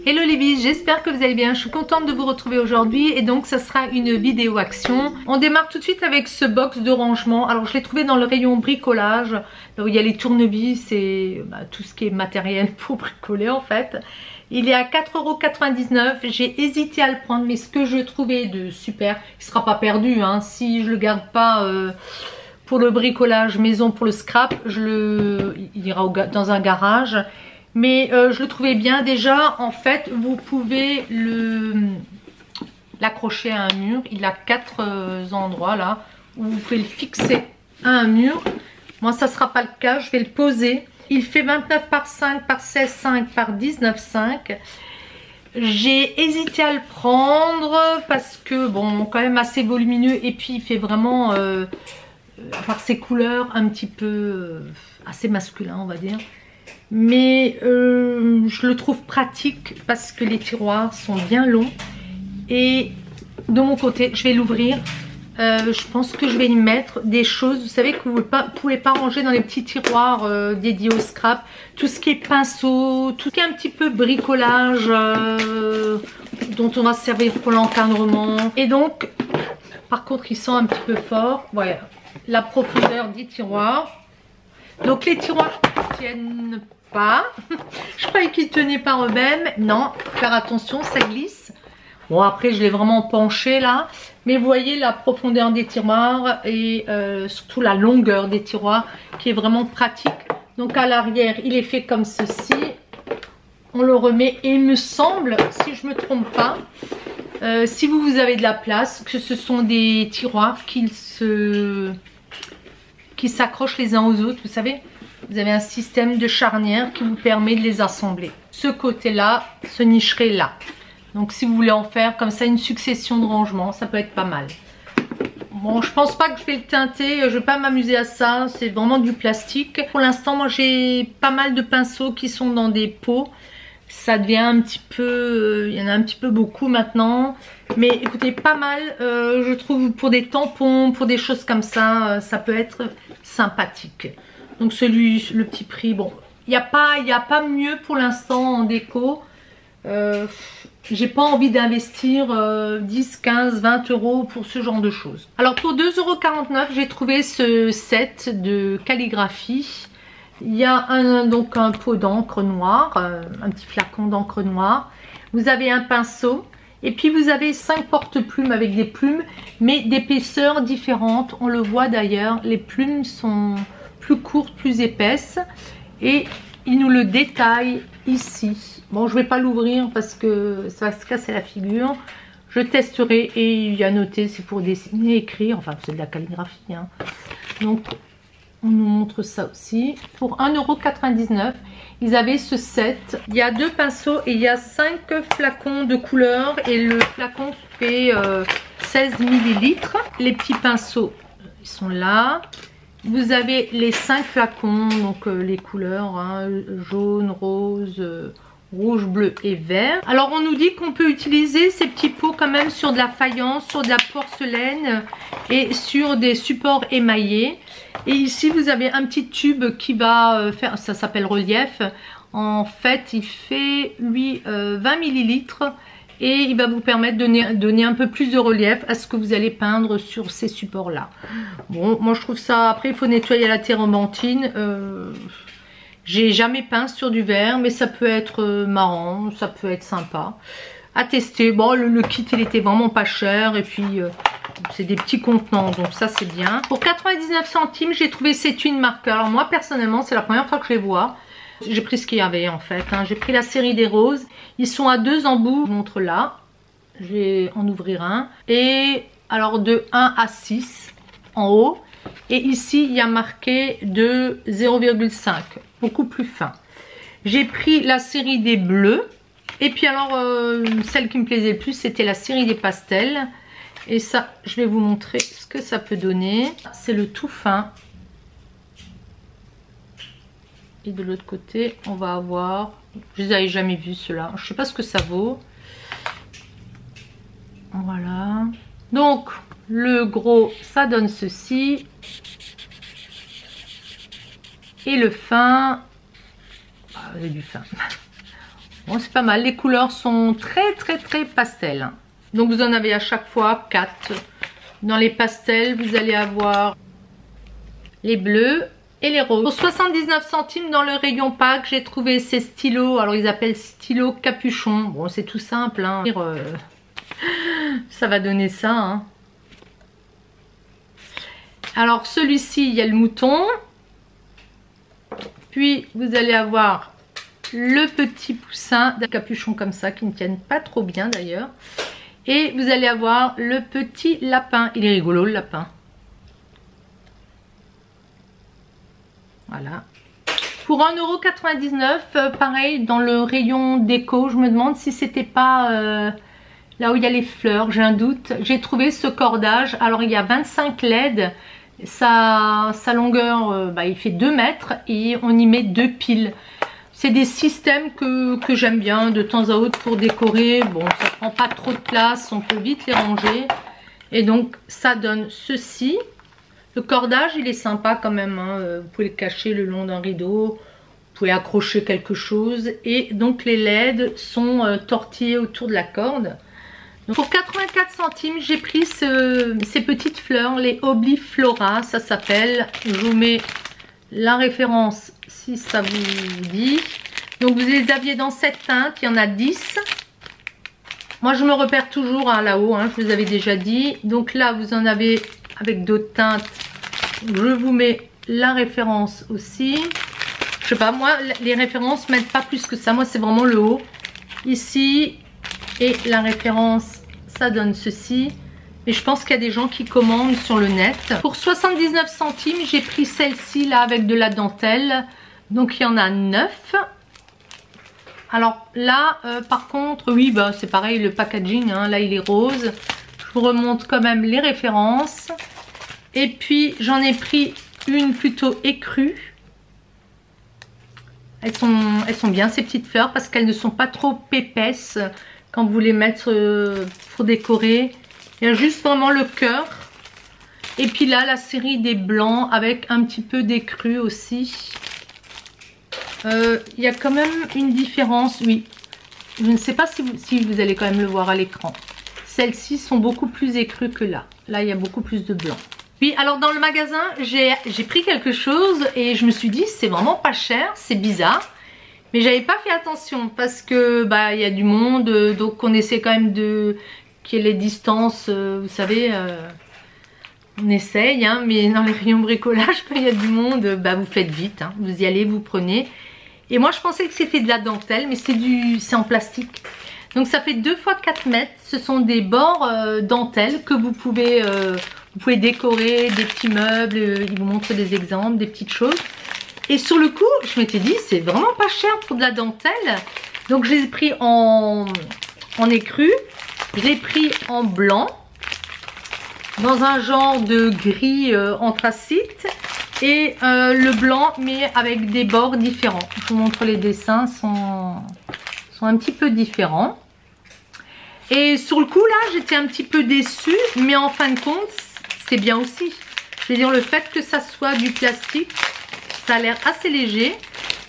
Hello les bis, j'espère que vous allez bien, je suis contente de vous retrouver aujourd'hui et donc ça sera une vidéo action. On démarre tout de suite avec ce box de rangement. Alors je l'ai trouvé dans le rayon bricolage, là où il y a les tournevis et tout ce qui est matériel pour bricoler en fait. Il est à 4,99 €, j'ai hésité à le prendre mais ce que je trouvais de super, il ne sera pas perdu hein, si je le garde pas pour le bricolage maison, pour le scrap, il ira dans un garage. Mais je le trouvais bien déjà. En fait vous pouvez l'accrocher à un mur. Il a 4 endroits là où vous pouvez le fixer à un mur. Moi ça sera pas le cas, je vais le poser. Il fait 29 par 5 par 16,5 par 19,5. J'ai hésité à le prendre parce que bon quand même assez volumineux et puis il fait vraiment par ses couleurs un petit peu assez masculin on va dire. Mais je le trouve pratique parce que les tiroirs sont bien longs. Et de mon côté, je vais l'ouvrir. Je pense que je vais y mettre des choses, vous savez, que vous ne pouvez pas ranger dans les petits tiroirs dédiés au scrap. Tout ce qui est pinceau, tout ce qui est un petit peu bricolage dont on va se servir pour l'encadrement. Et donc, par contre, ils sont un petit peu forts. Voilà, la profondeur des tiroirs. Donc les tiroirs ne tiennent pas. Je croyais qu'ils tenaient par eux-mêmes. Non, faut faire attention, ça glisse. Bon après je l'ai vraiment penché là. Mais vous voyez la profondeur des tiroirs et surtout la longueur des tiroirs qui est vraiment pratique. Donc à l'arrière il est fait comme ceci. On le remet et il me semble, si je ne me trompe pas, si vous avez de la place, que ce sont des tiroirs qui s'accrochent les uns aux autres, vous savez. Vous avez un système de charnière qui vous permet de les assembler. Ce côté-là se nicherait là. Donc si vous voulez en faire comme ça une succession de rangements, ça peut être pas mal. Bon, je pense pas que je vais le teinter, je vais pas m'amuser à ça, c'est vraiment du plastique. Pour l'instant, moi j'ai pas mal de pinceaux qui sont dans des pots. Ça devient un petit peu, il y en a un petit peu beaucoup maintenant. Mais écoutez, pas mal, je trouve pour des tampons, pour des choses comme ça, ça peut être sympathique. Donc le petit prix, bon, il n'y a pas mieux pour l'instant en déco. J'ai pas envie d'investir 10, 15, 20 € pour ce genre de choses. Alors pour 2,49 €, j'ai trouvé ce set de calligraphie. Il y a donc un pot d'encre noire, un petit flacon d'encre noire. Vous avez un pinceau. Et puis vous avez 5 porte-plumes avec des plumes, mais d'épaisseurs différentes. On le voit d'ailleurs, les plumes sont plus courtes, plus épaisses. Et il nous le détaille ici. Bon, je ne vais pas l'ouvrir parce que ça va se casser la figure. Je testerai et il y a noté, c'est pour dessiner, écrire. Enfin, c'est de la calligraphie. Hein. Donc, on nous montre ça aussi. Pour 1,99 €, ils avaient ce set. Il y a 2 pinceaux et il y a 5 flacons de couleurs. Et le flacon fait 16 ml. Les petits pinceaux, ils sont là. Vous avez les 5 flacons, donc les couleurs, hein, jaune, rose, rouge, bleu et vert. Alors on nous dit qu'on peut utiliser ces petits pots quand même sur de la faïence, sur de la porcelaine et sur des supports émaillés. Et ici vous avez un petit tube qui va faire, ça s'appelle relief. En fait il fait lui 20 ml. Et il va vous permettre de donner un peu plus de relief à ce que vous allez peindre sur ces supports là. Bon, moi je trouve ça, après il faut nettoyer la térébenthine. J'ai jamais peint sur du verre, mais ça peut être marrant, ça peut être sympa à tester. Bon, le kit il était vraiment pas cher et puis c'est des petits contenants, donc ça c'est bien. Pour 99 centimes, j'ai trouvé ces tunes marqueurs. Alors moi personnellement, c'est la première fois que je les vois. J'ai pris ce qu'il y avait en fait, hein. J'ai pris la série des roses. Ils sont à 2 embouts, je vous montre là. Je vais en ouvrir un. Et alors de 1 à 6 en haut. Et ici, il y a marqué de 0,5, beaucoup plus fin. J'ai pris la série des bleus. Et puis alors, celle qui me plaisait le plus, c'était la série des pastels. Et ça, je vais vous montrer ce que ça peut donner. C'est le tout fin. Et de l'autre côté, on va avoir... Je les avais jamais vus ceux-là. Je sais pas ce que ça vaut. Voilà. Donc, le gros, ça donne ceci. Et le fin... Ah, j'ai du fin. Bon, c'est pas mal. Les couleurs sont très pastel. Donc vous en avez à chaque fois 4. Dans les pastels, vous allez avoir les bleus et les roses. Pour 79 centimes dans le rayon pack, j'ai trouvé ces stylos. Alors ils appellent stylo capuchon. Bon, c'est tout simple, hein. Ça va donner ça, hein. Alors celui-ci, il y a le mouton. Puis vous allez avoir le petit poussin d'un capuchon comme ça, qui ne tiennent pas trop bien d'ailleurs. Et vous allez avoir le petit lapin. Il est rigolo, le lapin. Voilà. Pour 1,99 €, pareil, dans le rayon déco, je me demande si c'était pas là où il y a les fleurs, j'ai un doute. J'ai trouvé ce cordage. Alors il y a 25 LED. Sa longueur, il fait 2 mètres et on y met 2 piles. C'est des systèmes que j'aime bien de temps à autre pour décorer. Bon, ça prend pas trop de place, on peut vite les ranger. Et donc ça donne ceci. Le cordage, il est sympa quand même, hein. Vous pouvez le cacher le long d'un rideau. Vous pouvez accrocher quelque chose. Et donc les LED sont tortillés autour de la corde. Donc pour 84 centimes, j'ai pris ces petites fleurs, les Obliflora, ça s'appelle. Je vous mets la référence si ça vous dit. Donc vous les aviez dans cette teinte, il y en a 10. Moi je me repère toujours là-haut, hein, je vous avais déjà dit. Donc là vous en avez avec d'autres teintes. Je vous mets la référence aussi. Je sais pas, moi les références m'aident pas plus que ça. Moi c'est vraiment le haut. Ici. Et la référence, ça donne ceci. Mais je pense qu'il y a des gens qui commandent sur le net. Pour 79 centimes, j'ai pris celle-ci là avec de la dentelle. Donc il y en a 9. Alors là, par contre, oui, c'est pareil, le packaging, hein, là il est rose. Je vous remonte quand même les références. Et puis j'en ai pris une plutôt écrue. Elles sont bien ces petites fleurs parce qu'elles ne sont pas trop épaisses. Quand vous les mettez pour décorer, il y a juste vraiment le cœur. Et puis là, la série des blancs avec un petit peu d'écru aussi. Il y a quand même une différence, oui. Je ne sais pas si vous allez quand même le voir à l'écran. Celles-ci sont beaucoup plus écrues que là. Là, il y a beaucoup plus de blanc. Puis, alors dans le magasin, j'ai pris quelque chose et je me suis dit, c'est vraiment pas cher, c'est bizarre. Mais j'avais pas fait attention parce que il y a du monde, donc on essaie quand même de qu'il y ait les distances, vous savez, on essaye, hein, mais dans les rayons bricolage, quand il y a du monde, vous faites vite, hein, vous y allez, vous prenez. Et moi je pensais que c'était de la dentelle, mais c'est en plastique. Donc ça fait 2 fois 4 mètres, ce sont des bords dentelle que vous pouvez décorer, des petits meubles, ils vous montrent des exemples, des petites choses. Et sur le coup, je m'étais dit, c'est vraiment pas cher pour de la dentelle. Donc, je les ai pris en écru. Je l'ai pris en blanc. Dans un genre de gris anthracite. Et le blanc, mais avec des bords différents. Je vous montre les dessins, sont un petit peu différents. Et sur le coup, là, j'étais un petit peu déçue. Mais en fin de compte, c'est bien aussi. Je veux dire, le fait que ça soit du plastique... Ça a l'air assez léger.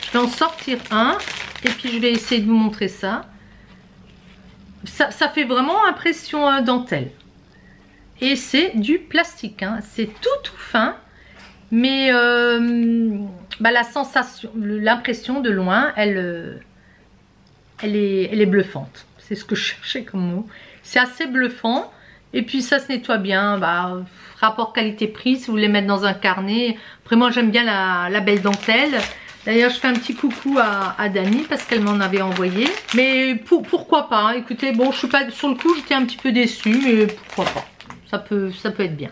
Je vais en sortir un. Et puis je vais essayer de vous montrer ça. Ça fait vraiment impression dentelle. Et c'est du plastique. Hein. C'est tout fin. Mais la sensation, l'impression de loin, elle est bluffante. C'est ce que je cherchais comme mot. C'est assez bluffant. Et puis ça se nettoie bien. Rapport qualité-prix, si vous voulez mettre dans un carnet. Après moi j'aime bien la belle dentelle. D'ailleurs je fais un petit coucou à Dani parce qu'elle m'en avait envoyé. Mais pourquoi pas, hein. Écoutez, bon je suis pas sur le coup, j'étais un petit peu déçue, mais pourquoi pas. Ça peut être bien.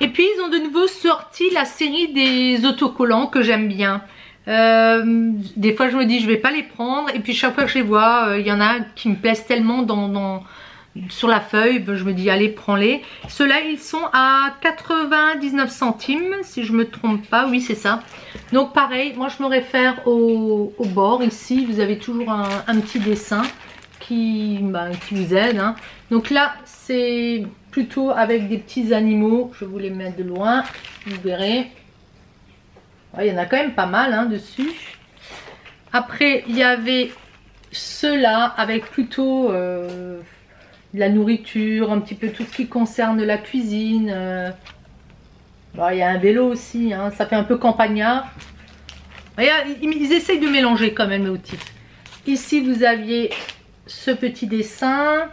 Et puis ils ont de nouveau sorti la série des autocollants que j'aime bien. Des fois je me dis je vais pas les prendre. Et puis chaque fois que je les vois, il y en a qui me plaisent tellement sur la feuille, je me dis allez prends-les. Ceux-là ils sont à 99 centimes si je me trompe pas, oui c'est ça. Donc pareil, moi je me réfère au bord ici, vous avez toujours un petit dessin qui vous aide, hein. Donc là c'est plutôt avec des petits animaux, je vais vous les mettre de loin, vous verrez. Il y en a quand même pas mal, hein, dessus. Après il y avait ceux-là avec plutôt de la nourriture, un petit peu tout ce qui concerne la cuisine. Bon, il y a un vélo aussi, hein, ça fait un peu campagnard. Regarde, ils essayent de mélanger quand même les motifs. Ici vous aviez ce petit dessin.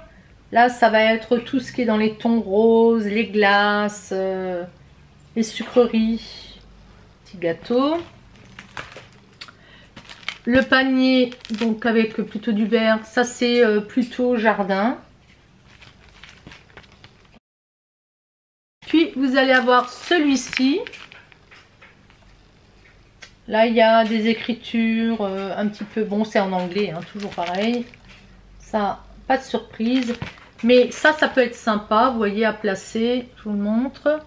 Là ça va être tout ce qui est dans les tons roses, les glaces, les sucreries, petit gâteau. Le panier donc avec plutôt du vert, ça c'est plutôt jardin. Puis vous allez avoir celui-ci. Là il y a des écritures un petit peu, bon c'est en anglais, hein, toujours pareil. Ça, pas de surprise. Mais ça peut être sympa, vous voyez, à placer. Je vous le montre.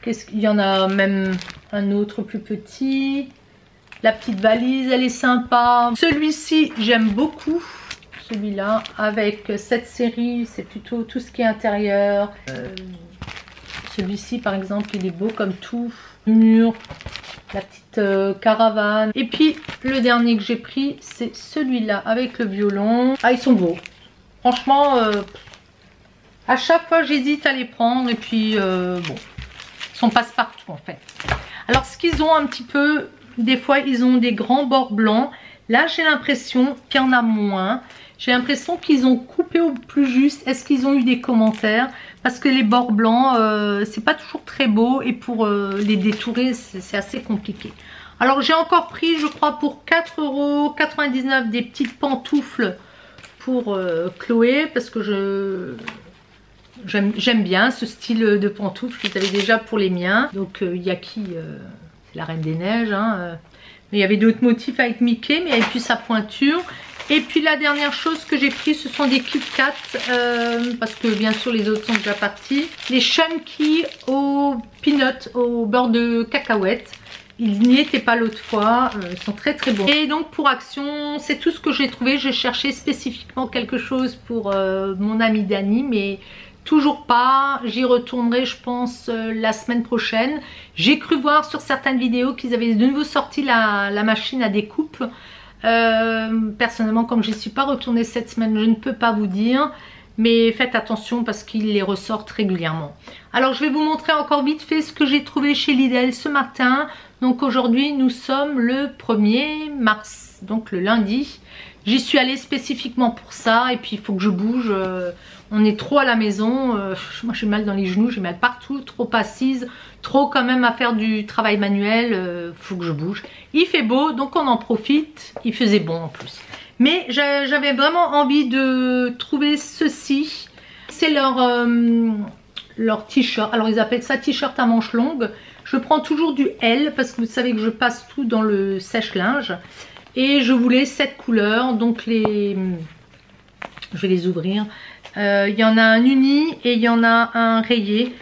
Qu'est-ce qu'il y en a même un autre plus petit. La petite valise, elle est sympa. Celui-ci, j'aime beaucoup. Celui-là, avec cette série, c'est plutôt tout ce qui est intérieur. Celui-ci, par exemple, il est beau comme tout. Mur, la petite caravane. Et puis, le dernier que j'ai pris, c'est celui-là, avec le violon. Ah, ils sont beaux. Franchement, à chaque fois, j'hésite à les prendre. Et puis, bon, ils sont passe-partout, en fait. Alors, ce qu'ils ont un petit peu... Des fois, ils ont des grands bords blancs. Là, j'ai l'impression qu'il y en a moins. J'ai l'impression qu'ils ont coupé au plus juste. Est-ce qu'ils ont eu des commentaires? Parce que les bords blancs, c'est pas toujours très beau. Et pour les détourer, c'est assez compliqué. Alors, j'ai encore pris, je crois, pour 4,99 € des petites pantoufles pour Chloé. Parce que j'aime bien ce style de pantoufles. Je les avais déjà pour les miens. Donc, Yaki... la Reine des Neiges, hein. Mais il y avait d'autres motifs avec Mickey, mais il n'y avait plus sa pointure. Et puis la dernière chose que j'ai pris, ce sont des Kit Kat, parce que bien sûr les autres sont déjà partis. Les Chunky au peanut, au beurre de cacahuète. Ils n'y étaient pas l'autre fois, ils sont très très bons. Et donc pour Action, c'est tout ce que j'ai trouvé. Je cherchais spécifiquement quelque chose pour mon amie Dani, mais... toujours pas, j'y retournerai je pense la semaine prochaine. J'ai cru voir sur certaines vidéos qu'ils avaient de nouveau sorti la machine à découpe. Personnellement, comme je n'y suis pas retournée cette semaine, je ne peux pas vous dire. Mais faites attention parce qu'ils les ressortent régulièrement. Alors je vais vous montrer encore vite fait ce que j'ai trouvé chez Lidl ce matin. Donc aujourd'hui nous sommes le 1er mars, donc le lundi. J'y suis allée spécifiquement pour ça et puis il faut que je bouge. On est trop à la maison, moi j'ai mal dans les genoux, j'ai mal partout, trop assise, trop quand même à faire du travail manuel, faut que je bouge. Il fait beau donc on en profite, il faisait bon en plus. Mais j'avais vraiment envie de trouver ceci, c'est leur t-shirt, alors ils appellent ça t-shirt à manches longues. Je prends toujours du L parce que vous savez que je passe tout dans le sèche-linge. Et je voulais cette couleur, donc je vais les ouvrir. Il y en a un uni et il y en a un rayé.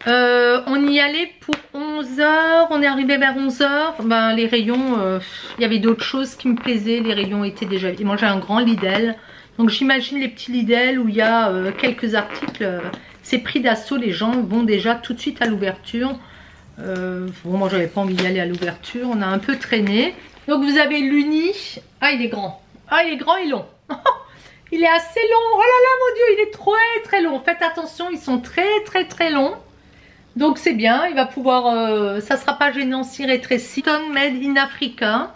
On y allait pour 11 h, on est arrivé vers 11 h. Ben, les rayons, il y avait d'autres choses qui me plaisaient. Les rayons étaient déjà... Et moi j'ai un grand Lidl. Donc j'imagine les petits Lidl où il y a quelques articles. C'est pris d'assaut, les gens vont déjà tout de suite à l'ouverture. Bon, moi j'avais pas envie d'y aller à l'ouverture. On a un peu traîné. Donc vous avez l'uni. Ah, il est grand. Ah, il est grand et long. Il est assez long. Oh là là, mon Dieu, il est très très long. Faites attention, ils sont très très très longs. Donc c'est bien, il va pouvoir... ça sera pas gênant s'il rétrécit. Cotton made in Africa.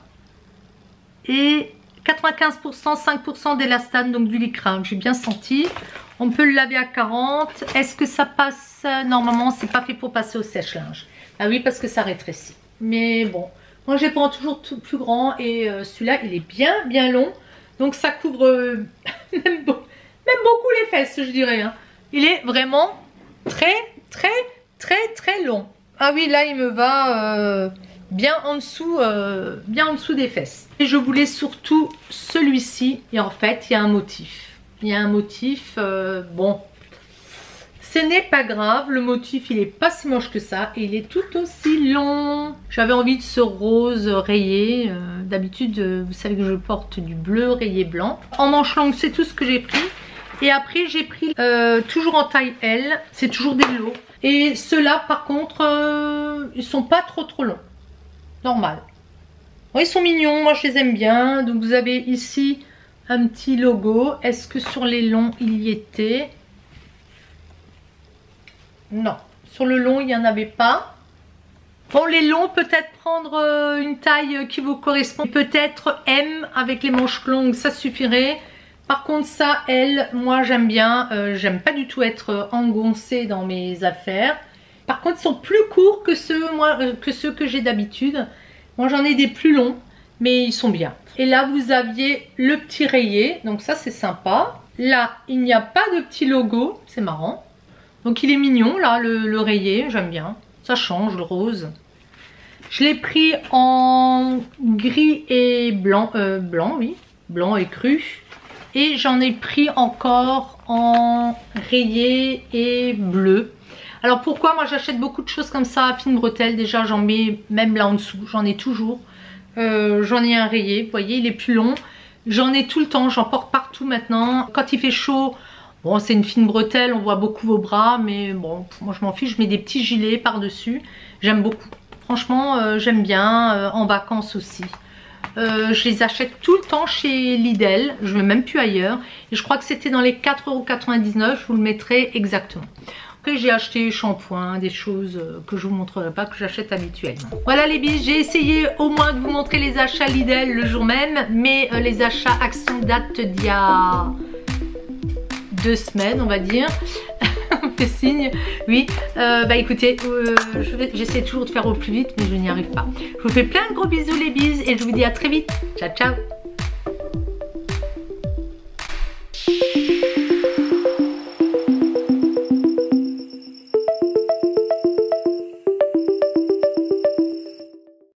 Et 95%, 5% d'élastane, donc du lycra. J'ai bien senti. On peut le laver à 40. Est-ce que ça passe? Normalement, c'est pas fait pour passer au sèche-linge. Ah oui, parce que ça rétrécit. Mais bon... Moi, je les prends toujours tout plus grand et celui-là, il est bien long. Donc, ça couvre même beaucoup les fesses, je dirais. Hein. Il est vraiment très long. Ah oui, là, il me va bien en dessous des fesses. Et je voulais surtout celui-ci. Et en fait, il y a un motif. Il y a un motif, bon... Ce n'est pas grave, le motif il est pas si moche que ça et il est tout aussi long. J'avais envie de ce rose rayé. D'habitude, vous savez que je porte du bleu rayé blanc. En manche longue, c'est tout ce que j'ai pris. Et après, j'ai pris toujours en taille L. C'est toujours des lots. Et ceux-là, par contre, ils sont pas trop longs. Normal. Bon, ils sont mignons, moi je les aime bien. Donc vous avez ici un petit logo. Est-ce que sur les longs il y était? Non, sur le long il n'y en avait pas. Bon, les longs, peut-être prendre une taille qui vous correspond. Peut-être M avec les manches longues, ça suffirait. Par contre, ça, L, moi j'aime bien. J'aime pas du tout être engoncée dans mes affaires. Par contre, ils sont plus courts que ceux que j'ai d'habitude. Moi, j'en ai des plus longs, mais ils sont bien. Et là, vous aviez le petit rayé. Donc ça, c'est sympa. Là, il n'y a pas de petit logo. C'est marrant. Donc il est mignon, là, le rayé. J'aime bien. Ça change, le rose. Je l'ai pris en gris et blanc. Oui. Blanc et cru. Et j'en ai pris encore en rayé et bleu. Alors pourquoi moi j'achète beaucoup de choses comme ça, fine bretelle. Déjà j'en mets même là en dessous. J'en ai toujours. J'en ai un rayé. Vous voyez, il est plus long. J'en ai tout le temps. J'en porte partout maintenant. Quand il fait chaud... Bon, c'est une fine bretelle, on voit beaucoup vos bras, mais bon, moi je m'en fiche, je mets des petits gilets par-dessus. J'aime beaucoup. Franchement, j'aime bien, en vacances aussi. Je les achète tout le temps chez Lidl, je ne vais même plus ailleurs. Et je crois que c'était dans les 4,99 €, je vous le mettrai exactement. Après, j'ai acheté shampoing, des choses que je ne vous montrerai pas, que j'achète habituellement. Voilà les bis, j'ai essayé au moins de vous montrer les achats Lidl le jour même, mais les achats Action datent d'il y a 2 semaines, on va dire. On fait signe, oui. Bah écoutez, j'essaie toujours de faire au plus vite, mais je n'y arrive pas. Je vous fais plein de gros bisous les bises et je vous dis à très vite. Ciao, ciao.